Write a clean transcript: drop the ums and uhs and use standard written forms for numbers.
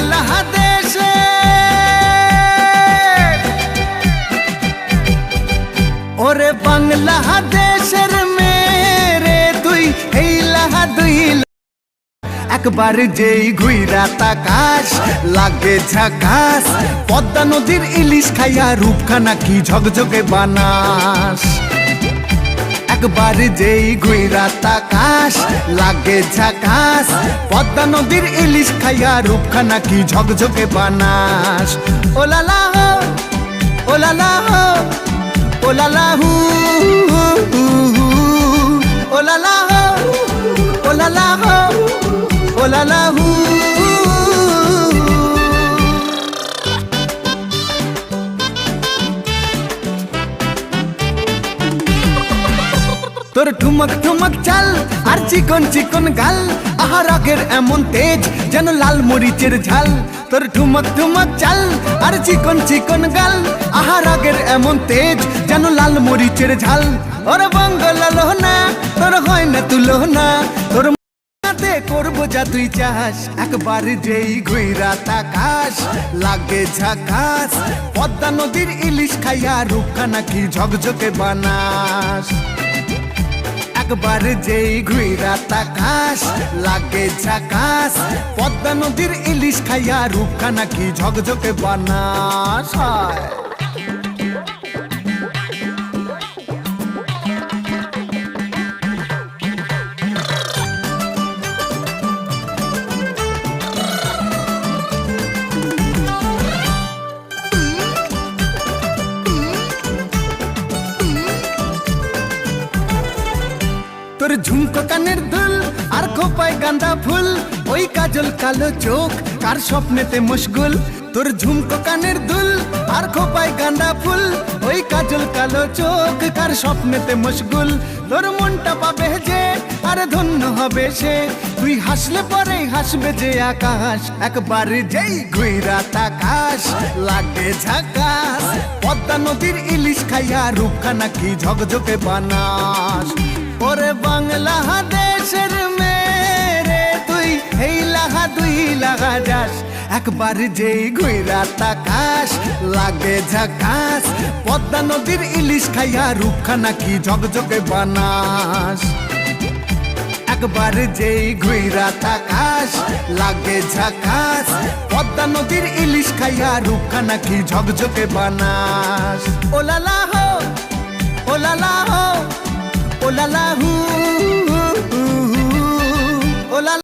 বাংলাদেশে ওরে বাংলাদেশের মেরে তুই এইলাহা দুই একবার যেই ঘুইরা তাকাস লাগে ঝাকাস পদ্মা নদীর ইলিশ খাইয়া রূপখানা কি ঝকঝকে বানাস একবার যেই ঘুইরা তাকাস লাগে ঝাকাস পদ্মা নদীর ইলিশ খাইয়া রূপখানা কি ঝকঝকে বানাস ওলালা হো ওলালা হো ওলালা হু ওলালা হো ওলালা হো ওলালা হু তোর ঠুমক ঠুমক চাল আর চিকন চিকন গাল আহার আগের এমন তেজ যেন লাল মরিচের ঝাল তোর ঠুমক ঠুমক চাল আর চিকন চিকন গাল আহার আগের এমন তেজ যেন লাল মরিচের ঝাল ওর বাংলা লোহনা তোর হয় না তুলনা তোর মাতে করবো যা তুই চাস একবার যেই ঘুইরা তাকাস লাগে ঝাকাস পদ্মা নদীর ইলিশ খাইয়া রূপখানা কি ঝকঝকে বানাস একবার যেই ঘুইরা তাকাস লাগে ঝাকাস পদ্মা নদীর ইলিশ খাইয়া রূপখানা কি ঝকঝকে বানাস তোর ঝুমকো কানের দুল আর খোপায় গাঁদা ফুল ওই কাজল কালো চোখ কার স্বপ্নেতে মশগুল তোর ঝুমকো কানের দুল আর খোপায় গাঁদা ফুল ওই কাজল কালো চোখ কার স্বপ্নেতে মশগুল তোর মনটা পাবে যে আর ধন্য হবে সে তুই হাসলে পরে হাসবে যে আকাশ একবার যেই ঘুইরা তাকাস লাগে ঝাকাস পদ্মা নদীর ইলিশ খাইয়া রূপখানা কি ঝকঝকে বানাস ওরে বাংলাদেশের মেরে তুই এই লাহা দুই লাগা যাস একবার যেই ঘুইরা তাকাস লাগে ঝাকাস পদ্মা নদীর ইলিশ খাইয়া রূপখানা কি ঝকঝকে বানাস একবার যেই ঘুইরা তাকাস লাগে ঝাকাস পদ্মা নদীর ইলিশ খাইয়া রূপখানা কি ঝকঝকে বানাস ওলালা